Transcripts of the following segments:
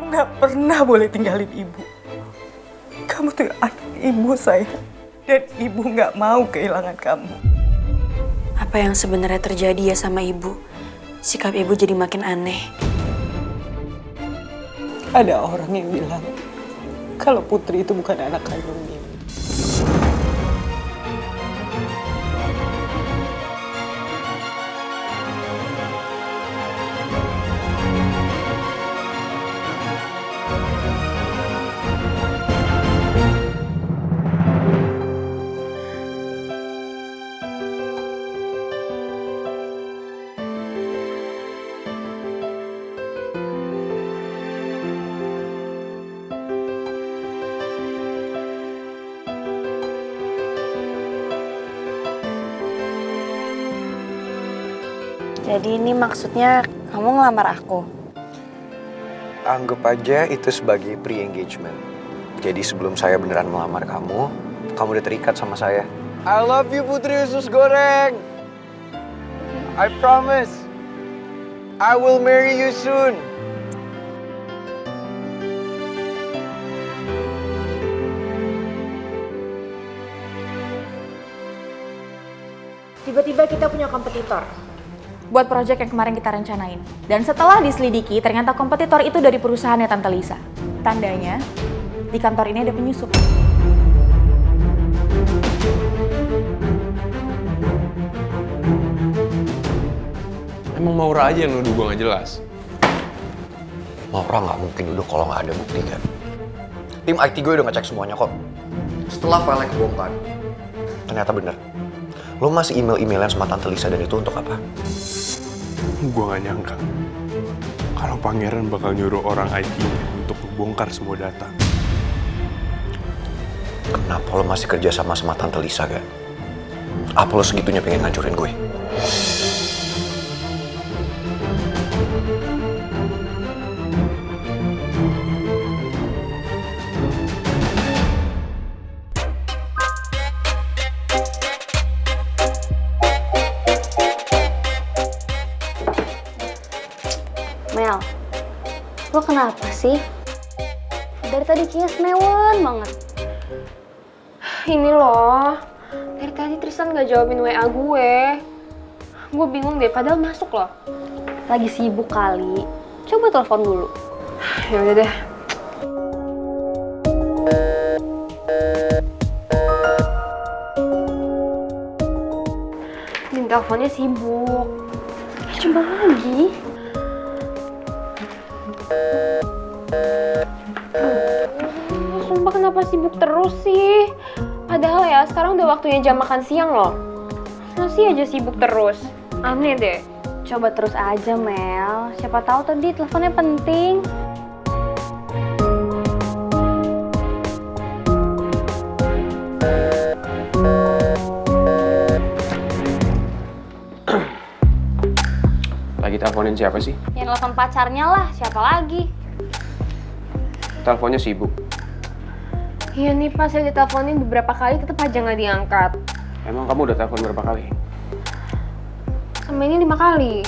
nggak pernah boleh tinggalin ibu. Kamu tuh anak ibu saya. Dan ibu nggak mau kehilangan kamu. Apa yang sebenarnya terjadi ya sama ibu? Sikap ibu jadi makin aneh. Ada orang yang bilang kalau Putri itu bukan anak kandungnya. Jadi ini maksudnya kamu ngelamar aku? Anggap aja itu sebagai pre-engagement. Jadi sebelum saya beneran melamar kamu, kamu udah terikat sama saya. I love you Putri Usus Goreng. I promise. I will marry you soon. Tiba-tiba kita punya kompetitor buat proyek yang kemarin kita rencanain. Dan setelah diselidiki, ternyata kompetitor itu dari perusahaannya Tante Lisa. Tandanya, di kantor ini ada penyusup. Emang Maura aja yang nuduh gue gak jelas? Maura nggak mungkin duduk kalau nggak ada bukti kan. Tim IT gue udah ngecek semuanya kok. Setelah file kebongkar, ternyata bener. Lo masih email-emailan sama Tante Lisa dan itu untuk apa? Gue gak nyangka kalau Pangeran bakal nyuruh orang IT-nya untuk membongkar semua data. Kenapa lo masih kerja sama Tante Lisa, gak? Apa lo segitunya pengen ngancurin gue? Mel, lo kenapa sih? Dari tadi kayaknya senewen banget. Ini loh, dari tadi Tristan gak jawabin WA gue. Gue bingung deh, padahal masuk loh. Lagi sibuk kali. Coba telepon dulu. Ya udah deh. Ini teleponnya sibuk. Coba lagi. Sumpah kenapa sibuk terus sih? Padahal ya sekarang udah waktunya jam makan siang loh. Masih aja sibuk terus. Aneh deh. Coba terus aja, Mel. Siapa tahu tadi teleponnya penting. Lagi teleponin siapa sih? Yang telepon pacarnya lah, siapa lagi? Teleponnya sibuk. Iya nih pas saya diteleponin beberapa kali tetep aja gak diangkat. Emang kamu udah telepon berapa kali? Sama ini 5 kali.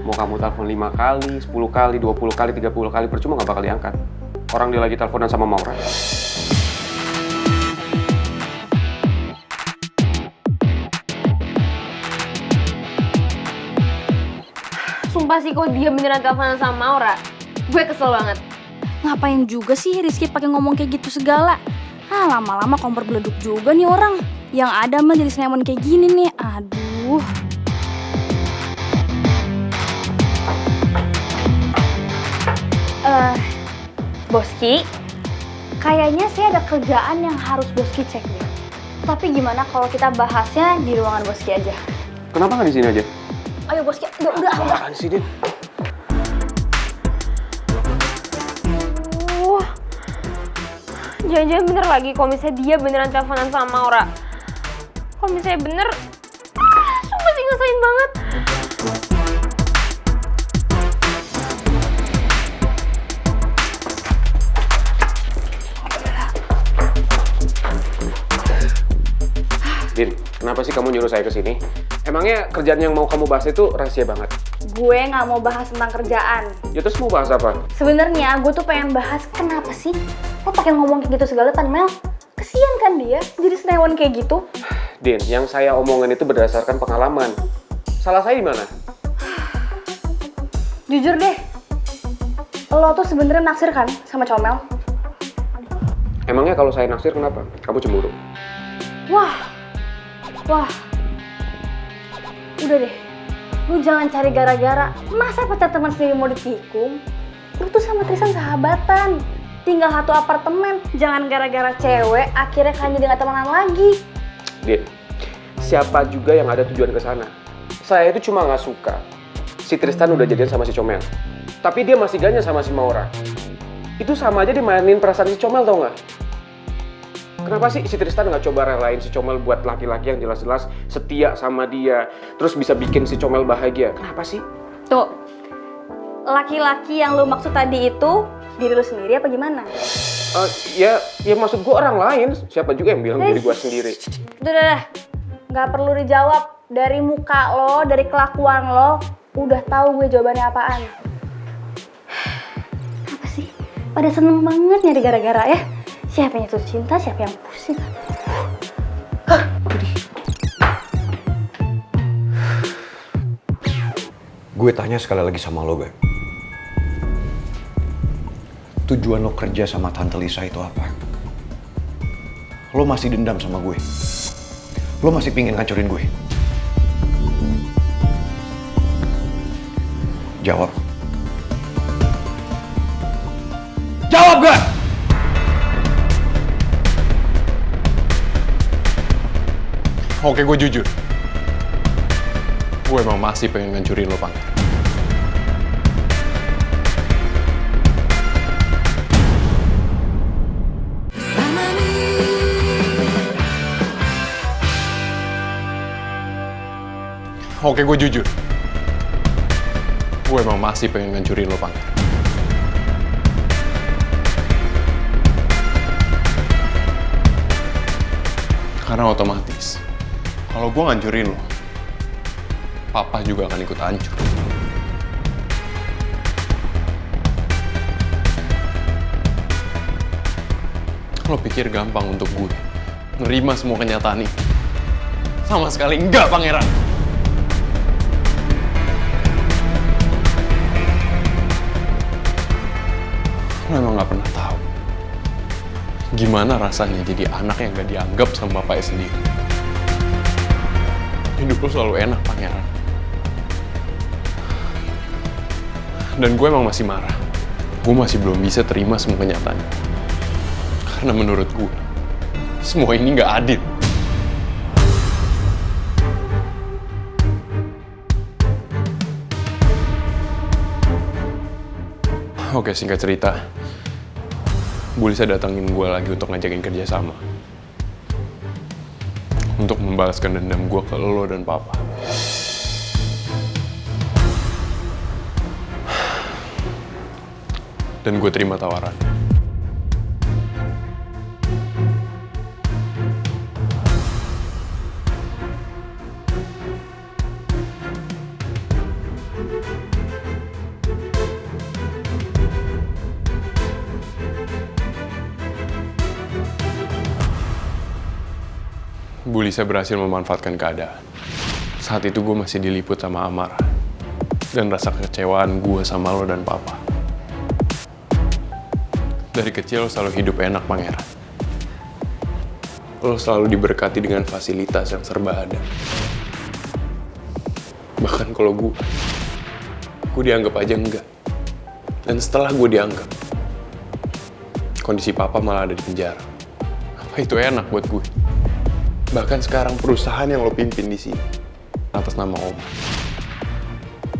Mau kamu telepon 5 kali, 10 kali, 20 kali, 30 kali, percuma gak bakal diangkat. Orang dia lagi teleponan sama Maura. Sumpah sih kok dia beneran teleponan sama Maura. Gue kesel banget. Ngapain juga sih Rizky pakai ngomong kayak gitu segala? Lama-lama kompor beleduk juga nih orang. Yang ada mah jadi senewan kayak gini nih. Aduh. Boski, kayaknya sih ada kerjaan yang harus Boski cek deh. Tapi gimana kalau kita bahasnya di ruangan Boski aja? Kenapa nggak di sini aja? Ayo Boski, udah. Apaan sih, Din? Jangan-jangan bener lagi kalau misalnya dia beneran teleponan sama Maura. Kalau misalnya bener, sumpah sih ngeselin banget. Din, kenapa sih kamu nyuruh saya ke sini? Emangnya kerjaan yang mau kamu bahas itu rahasia banget? gue nggak mau bahas tentang kerjaan. Ya terus mau bahas apa? Sebenarnya gue tuh pengen bahas kenapa sih lo pakai ngomong kayak gitu segala Tan Mel. Kesian kan dia jadi senewan kayak gitu. Din, yang saya omongin itu berdasarkan pengalaman. Salah saya di mana? Jujur deh, lo tuh sebenarnya naksir kan sama Comel? Emangnya kalau saya naksir kenapa? Kamu cemburu? Wah, udah deh, lu jangan cari gara-gara. Masa pacar teman sendiri mau ditikung? Lu tuh sama Tristan sahabatan, tinggal satu apartemen. Jangan gara-gara cewek akhirnya kalian jadi nggak temenan lagi. Din, siapa juga yang ada tujuan ke sana? Saya itu cuma nggak suka si Tristan udah jadian sama si Comel, tapi dia masih ganyan sama si Maura. Itu sama aja dimainin perasaan si Comel, tau nggak? Kenapa sih si Tristan nggak coba relain si Comel buat laki-laki yang jelas-jelas setia sama dia, terus bisa bikin si Comel bahagia? Kenapa sih? Tuh, laki-laki yang lu maksud tadi itu diri lu sendiri apa gimana? Ya maksud gue orang lain. Siapa juga yang bilang diri gue sendiri? Udah, nggak perlu dijawab. Dari muka lo, dari kelakuan lo, udah tahu gue jawabannya apaan. Apa sih? Pada seneng banget nyari gara-gara ya? Siapa yang jatuh cinta, siapa yang pusing? Gue tanya sekali lagi sama lo, Beb. Tujuan lo kerja sama Tante Lisa itu apa? Lo masih dendam sama gue? Lo masih pingin ngancurin gue? Jawab. Jawab gak? Oke, gue jujur. Gue emang masih pengen ngancurin lo, Pangeran. Oke, gue jujur. Gue emang masih pengen ngancurin lo, Pangeran. Karena otomatis, kalau gue ngancurin lo, Papa juga akan ikut hancur. Lo pikir gampang untuk gue nerima semua kenyataan ini? Sama sekali enggak, Pangeran. Lo emang gak pernah tahu gimana rasanya jadi anak yang gak dianggap sama bapaknya sendiri. Hidup lo selalu enak, Pangeran. Dan gue emang masih marah. Gue masih belum bisa terima semua kenyataan. Karena menurut gue, semua ini gak adil. Oke, singkat cerita, Bu Lisa datangin gue lagi untuk ngajakin kerja sama. Untuk membalaskan dendam gue ke lo dan Papa. Dan gue terima tawaran. Bu Lisa berhasil memanfaatkan keadaan. Saat itu gue masih diliput sama amarah. Dan rasa kekecewaan gue sama lo dan Papa. Dari kecil lo selalu hidup enak, Pangeran. Lo selalu diberkati dengan fasilitas yang serba ada. Bahkan kalau gue dianggap aja enggak. Dan setelah gue dianggap, kondisi Papa malah ada di penjara. Apa itu enak buat gue? Bahkan sekarang perusahaan yang lo pimpin di sini atas nama Om.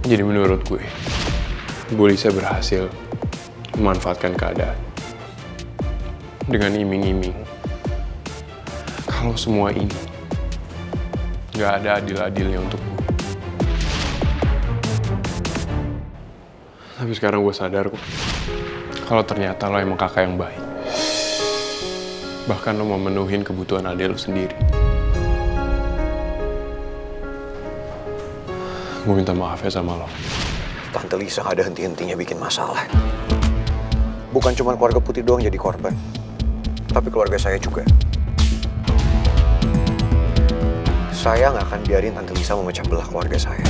Jadi menurut gue, Bu Lisa berhasil memanfaatkan keadaan dengan iming-iming kalau semua ini gak ada adil-adilnya untuk gue. Tapi sekarang gue sadar kok, kalau ternyata lo emang kakak yang baik. Bahkan lo mau memenuhin kebutuhan adik lo sendiri. Gue minta maaf ya sama lo. Tante Lisa gak ada henti-hentinya bikin masalah. Bukan cuma keluarga Putri doang jadi korban, tapi keluarga saya juga. Saya nggak akan biarin Tante Lisa memecah belah keluarga saya.